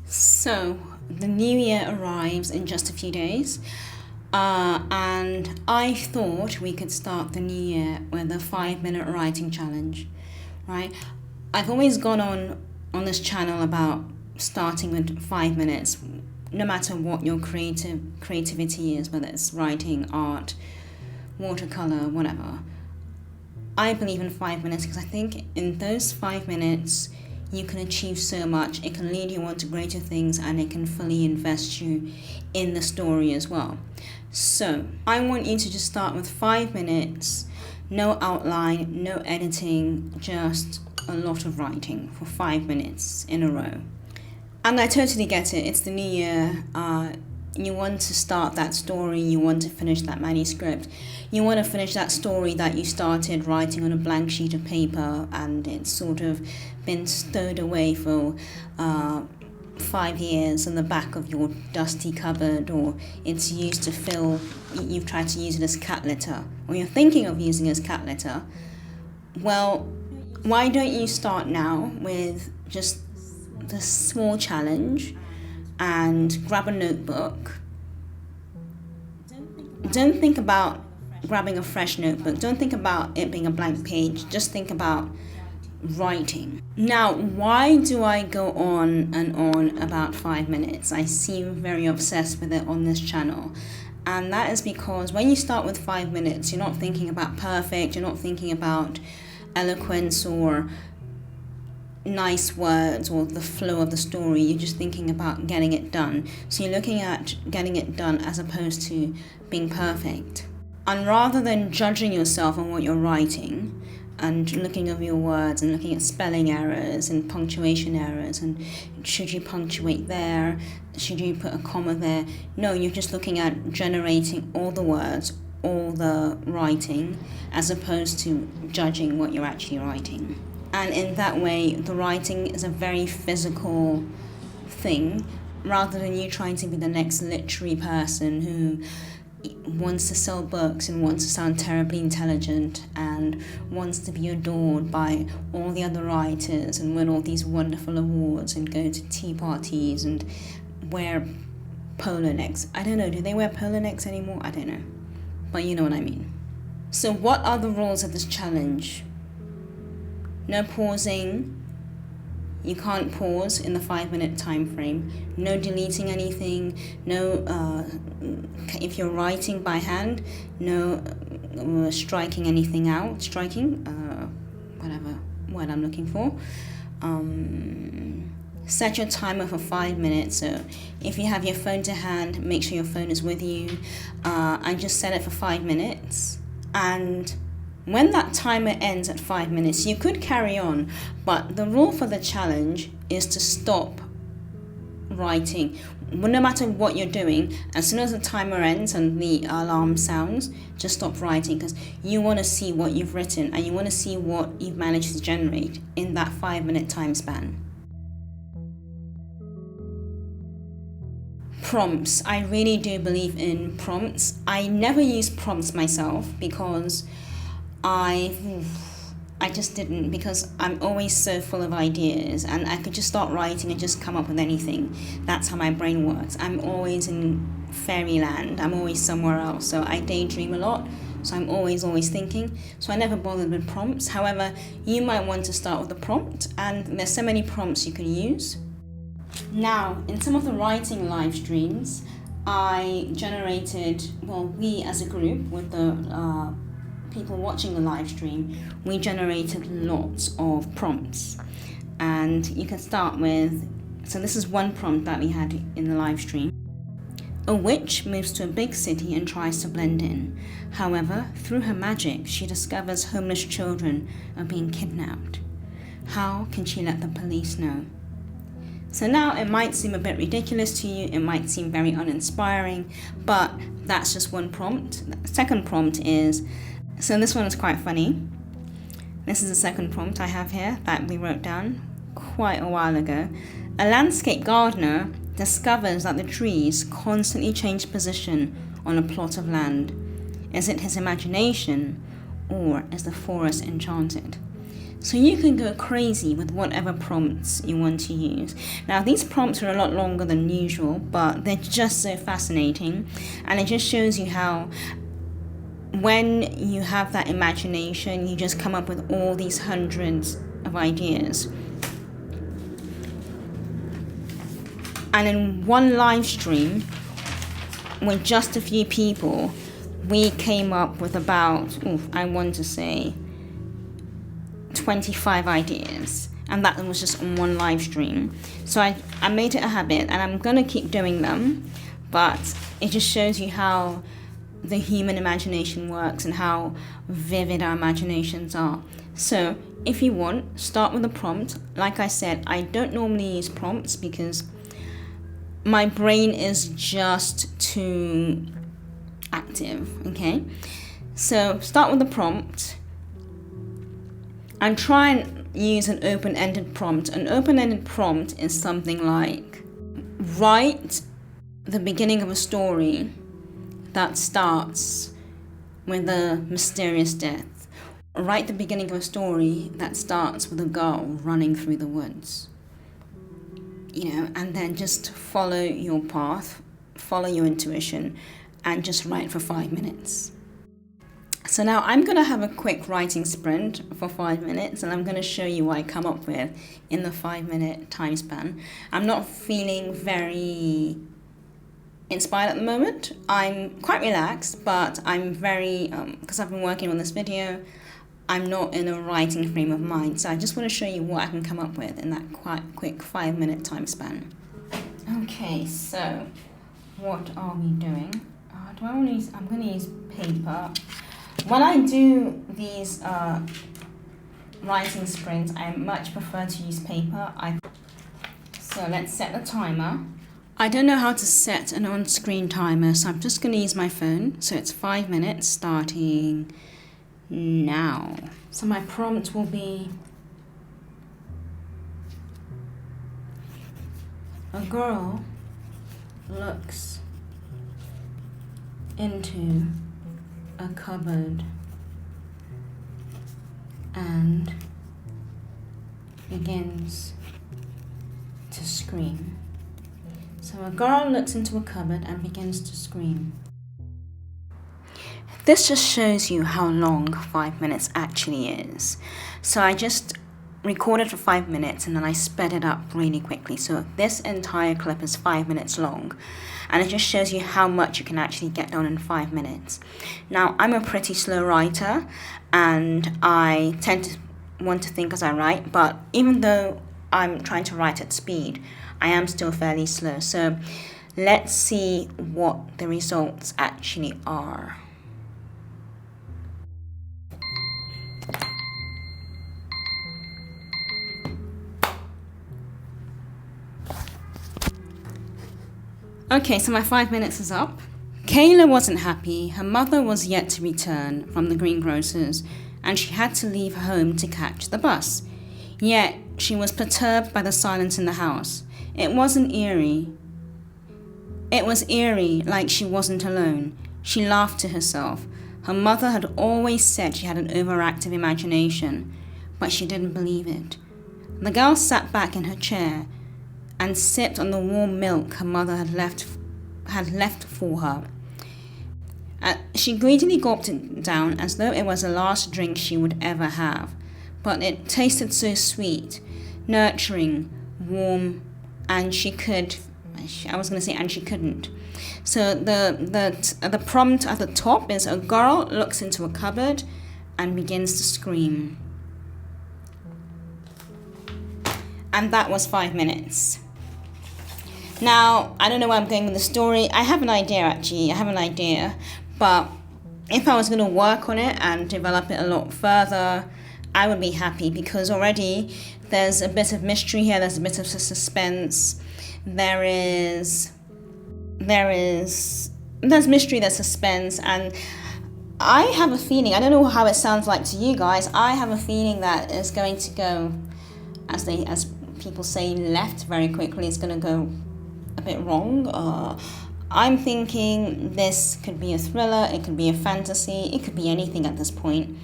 So, the new year arrives in just a few days, and I thought we could start the new year with a 5 minute writing challenge, right? I've always gone on this channel about starting with 5 minutes, no matter what your creativity is, whether it's writing, art, watercolor, whatever. I believe in 5 minutes because I think in those 5 minutes you can achieve so much. It can lead you on to greater things and it can fully invest you in the story as well. So I want you to just start with 5 minutes, no outline, no editing, just a lot of writing for 5 minutes in a row. And I totally get it. It's the new year. You want to start that story, you want to finish that manuscript, you want to finish that story that you started writing on a blank sheet of paper and it's sort of been stowed away for 5 years in the back of your dusty cupboard, or it's used to fill, you've tried to use it as cat litter, or you're thinking of using it as cat litter. Well, why don't you start now with just the small challenge and grab a notebook. Don't think about grabbing a fresh notebook. Don't think about it being a blank page. Just think about writing. Now, why do I go on and on about 5 minutes? I seem very obsessed with it on this channel. And that is because when you start with 5 minutes, you're not thinking about perfect, you're not thinking about eloquence or nice words or the flow of the story. You're just thinking about getting it done. So you're looking at getting it done as opposed to being perfect. And rather than judging yourself on what you're writing and looking over your words and looking at spelling errors and punctuation errors and should you punctuate there, should you put a comma there, no, you're just looking at generating all the words, all the writing, as opposed to judging what you're actually writing. And in that way, the writing is a very physical thing, rather than you trying to be the next literary person who wants to sell books and wants to sound terribly intelligent and wants to be adored by all the other writers and win all these wonderful awards and go to tea parties and wear polo necks. I don't know, do they wear polo necks anymore? I don't know, but you know what I mean. So what are the rules of this challenge? No pausing. You can't pause in the 5 minute time frame. No deleting anything. No, if you're writing by hand, no striking anything out. Whatever word I'm looking for. Set your timer for 5 minutes. So if you have your phone to hand, make sure your phone is with you. And just set it for 5 minutes. And when that timer ends at 5 minutes, you could carry on, but the rule for the challenge is to stop writing. No matter what you're doing, as soon as the timer ends and the alarm sounds, just stop writing, because you want to see what you've written and you want to see what you've managed to generate in that 5 minute time span. Prompts. I really do believe in prompts. I never use prompts myself because I just didn't, because I'm always so full of ideas and I could just start writing and just come up with anything. That's how my brain works. I'm always in fairyland. I'm always somewhere else. So I daydream a lot. So I'm always thinking. So I never bothered with prompts. However, you might want to start with a prompt, and there's so many prompts you can use. Now, in some of the writing live streams, we as a group with the people watching the live stream, we generated lots of prompts. And you can start with, so this is one prompt that we had in the live stream. A witch moves to a big city and tries to blend in. However, through her magic, she discovers homeless children are being kidnapped. How can she let the police know? So now it might seem a bit ridiculous to you, it might seem very uninspiring, but that's just one prompt. The second prompt is, so this one is quite funny. This is the second prompt I have here that we wrote down quite a while ago. A landscape gardener discovers that the trees constantly change position on a plot of land. Is it his imagination, or is the forest enchanted? So you can go crazy with whatever prompts you want to use. Now these prompts are a lot longer than usual, but they're just so fascinating, and it just shows you how when you have that imagination, you just come up with all these hundreds of ideas. And in one live stream with just a few people, we came up with about, I want to say, 25 ideas, and that was just on one live stream. So I made it a habit, and I'm gonna keep doing them, but it just shows you how the human imagination works and how vivid our imaginations are. So if you want, start with a prompt. Like I said, I don't normally use prompts because my brain is just too active, okay? So start with a prompt and try and use an open-ended prompt. An open-ended prompt is something like, write the beginning of a story that starts with a mysterious death. Write the beginning of a story that starts with a girl running through the woods. And then just follow your path, follow your intuition, and just write for 5 minutes. So now I'm going to have a quick writing sprint for 5 minutes, and I'm going to show you what I come up with in the 5-minute time span. I'm not feeling very inspired at the moment. I'm quite relaxed, but I'm very, because I've been working on this video, I'm not in a writing frame of mind. So I just want to show you what I can come up with in that quite quick 5-minute time span. Okay, so what are we doing? I'm going to use paper. When I do these writing sprints, I much prefer to use paper. So let's set the timer. I don't know how to set an on-screen timer, so I'm just going to use my phone. So it's 5 minutes starting now. So my prompt will be, a girl looks into a cupboard and begins to scream. So a girl looks into a cupboard and begins to scream. This just shows you how long 5 minutes actually is. So I just recorded for 5 minutes and then I sped it up really quickly. So this entire clip is 5 minutes long. And it just shows you how much you can actually get done in 5 minutes. Now, I'm a pretty slow writer, and I tend to want to think as I write, but even though I'm trying to write at speed, I am still fairly slow. So let's see what the results actually are. Okay, so my 5 minutes is up. Kayla wasn't happy. Her mother was yet to return from the greengrocer's, and she had to leave home to catch the bus. Yet, she was perturbed by the silence in the house. It wasn't eerie. It was eerie, like she wasn't alone. She laughed to herself. Her mother had always said she had an overactive imagination, but she didn't believe it. The girl sat back in her chair and sipped on the warm milk her mother had left for her. She greedily gulped it down as though it was the last drink she would ever have. But it tasted so sweet, nurturing, warm, and she couldn't. So the prompt at the top is, a girl looks into a cupboard and begins to scream. And that was 5 minutes. Now, I don't know where I'm going with the story. I have an idea, but if I was going to work on it and develop it a lot further, I would be happy, because already there's a bit of mystery here, there's a bit of suspense, there's mystery, there's suspense, and I have a feeling, I don't know how it sounds like to you guys, I have a feeling that it's going to go, as people say, left very quickly. It's going to go a bit wrong. I'm thinking this could be a thriller, it could be a fantasy, it could be anything at this point.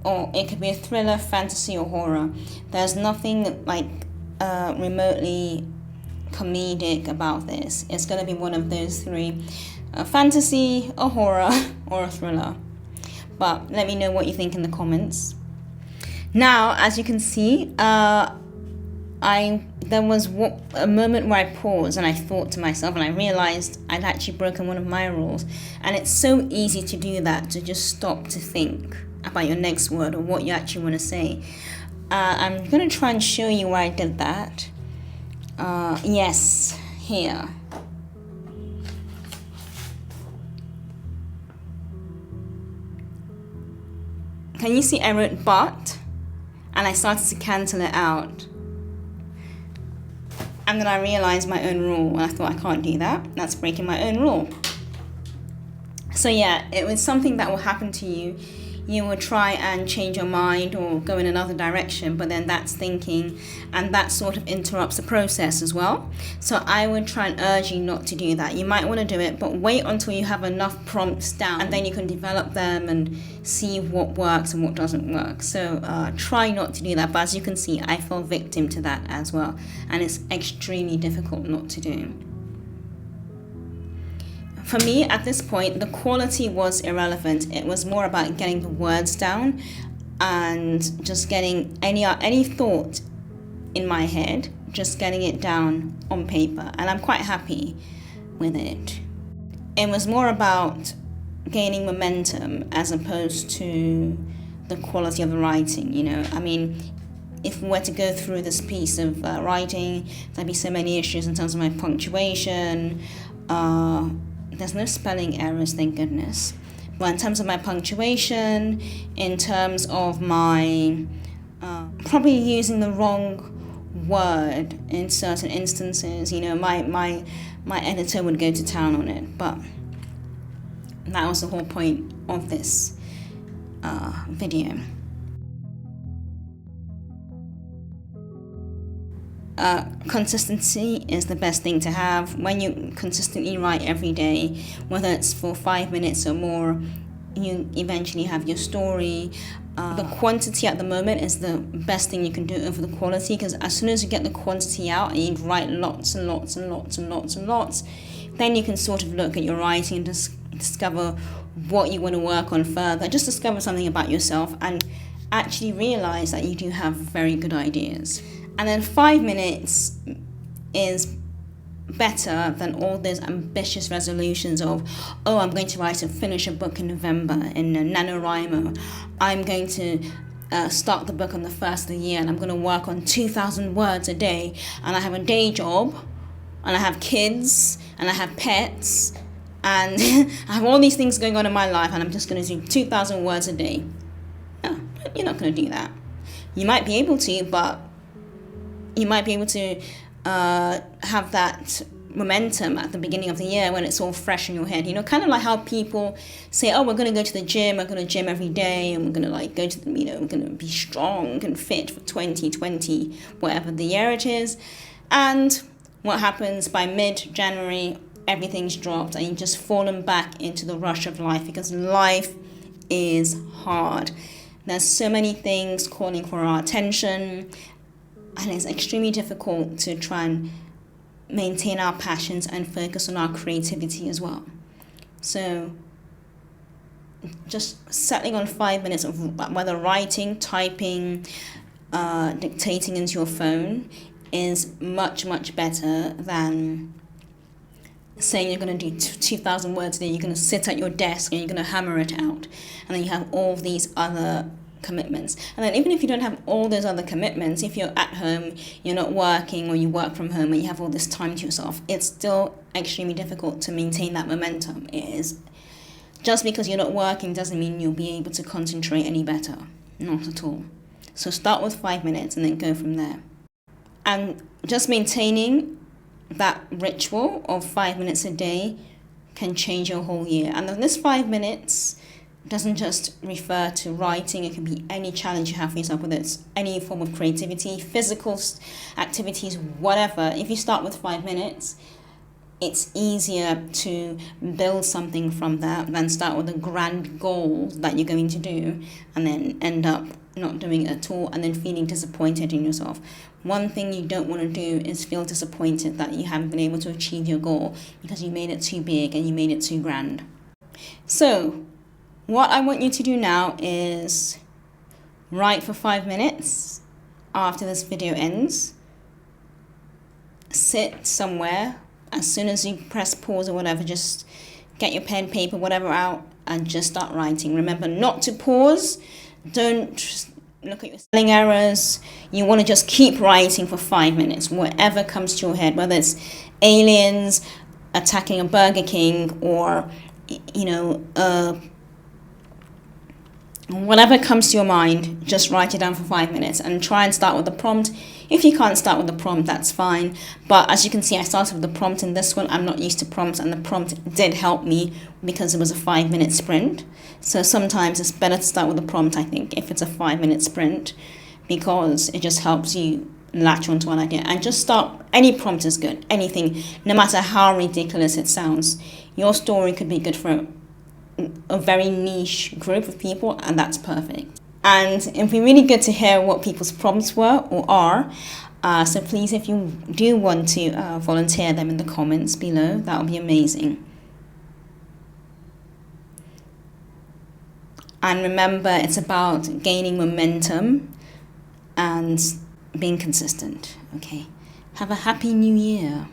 or it could be a thriller, fantasy, or horror. There's nothing like remotely comedic about this. It's going to be one of those three: a fantasy, a horror, or a thriller. But let me know what you think in the comments. Now, as you can see, there was a moment where I paused and I thought to myself, and I realized I'd actually broken one of my rules. And it's so easy to do that, to just stop to think about your next word or what you actually want to say. I'm going to try and show you where I did that. Yes, here. Can you see I wrote but? And I started to cancel it out. And then I realized my own rule, and I thought, I can't do that. That's breaking my own rule. So yeah, it was something that will happen to you. You will try and change your mind or go in another direction, but then that's thinking, and that sort of interrupts the process as well. So I would try and urge you not to do that. You might want to do it, but wait until you have enough prompts down, and then you can develop them and see what works and what doesn't work. So try not to do that, but as you can see, I fell victim to that as well, and it's extremely difficult not to do. For me, at this point, the quality was irrelevant. It was more about getting the words down and just getting any thought in my head, just getting it down on paper. And I'm quite happy with it. It was more about gaining momentum as opposed to the quality of the writing, you know. I mean, if we were to go through this piece of writing, there'd be so many issues in terms of my punctuation. There's no spelling errors, thank goodness. But in terms of my punctuation, in terms of my probably using the wrong word in certain instances, you know, my editor would go to town on it. But that was the whole point of this video. Consistency is the best thing to have. When you consistently write every day, whether it's for 5 minutes or more, you eventually have your story. The quantity at the moment is the best thing you can do over the quality, because as soon as you get the quantity out and you write lots and lots and lots and lots and lots, then you can sort of look at your writing and discover what you want to work on further. Just discover something about yourself and actually realize that you do have very good ideas. And then 5 minutes is better than all those ambitious resolutions of, oh, I'm going to finish a book in November in NaNoWriMo. I'm going to start the book on the first of the year, and I'm going to work on 2,000 words a day. And I have a day job, and I have kids, and I have pets, and I have all these things going on in my life, and I'm just going to do 2,000 words a day. No, you're not going to do that. You might be able to, but you might be able to have that momentum at the beginning of the year when it's all fresh in your head. You know, kind of like how people say, oh, we're going to go to the gym, we're going to gym every day, and we're going to go to, we're going to be strong and fit for 2020, whatever the year it is. And what happens by mid-January, everything's dropped and you've just fallen back into the rush of life, because life is hard. There's so many things calling for our attention, and it's extremely difficult to try and maintain our passions and focus on our creativity as well. So just settling on 5 minutes of whether writing, typing, dictating into your phone is much, much better than saying you're going to do 2,000 words a day. You're going to sit at your desk and you're going to hammer it out. And then you have all these other commitments. And then even if you don't have all those other commitments, if you're at home, you're not working, or you work from home and you have all this time to yourself, it's still extremely difficult to maintain that momentum. It is. Just because you're not working doesn't mean you'll be able to concentrate any better. Not at all. So start with 5 minutes and then go from there. And just maintaining that ritual of 5 minutes a day can change your whole year. And then this 5 minutes doesn't just refer to writing. It can be any challenge you have for yourself, whether it's any form of creativity, physical activities, whatever. If you start with 5 minutes, it's easier to build something from that than start with a grand goal that you're going to do and then end up not doing it at all and then feeling disappointed in yourself. One thing you don't want to do is feel disappointed that you haven't been able to achieve your goal because you made it too big and you made it too grand. So what I want you to do now is write for 5 minutes after this video ends. Sit somewhere. As soon as you press pause or whatever, just get your pen, paper, whatever out and just start writing. Remember not to pause. Don't look at your spelling errors. You want to just keep writing for 5 minutes, whatever comes to your head, whether it's aliens attacking a Burger King or, whatever comes to your mind, just write it down for 5 minutes and try and start with the prompt. If you can't start with the prompt, that's fine. But as you can see, I started with the prompt in this one. I'm not used to prompts, and the prompt did help me because it was a 5-minute sprint. So sometimes it's better to start with the prompt, I think, if it's a 5-minute sprint, because it just helps you latch onto an idea. And just start, any prompt is good, anything, no matter how ridiculous it sounds. Your story could be good for a very niche group of people, and that's perfect. And it'd be really good to hear what people's prompts were or are. So please, if you do want to volunteer them in the comments below, that would be amazing. And remember, it's about gaining momentum and being consistent. Okay. Have a happy new year.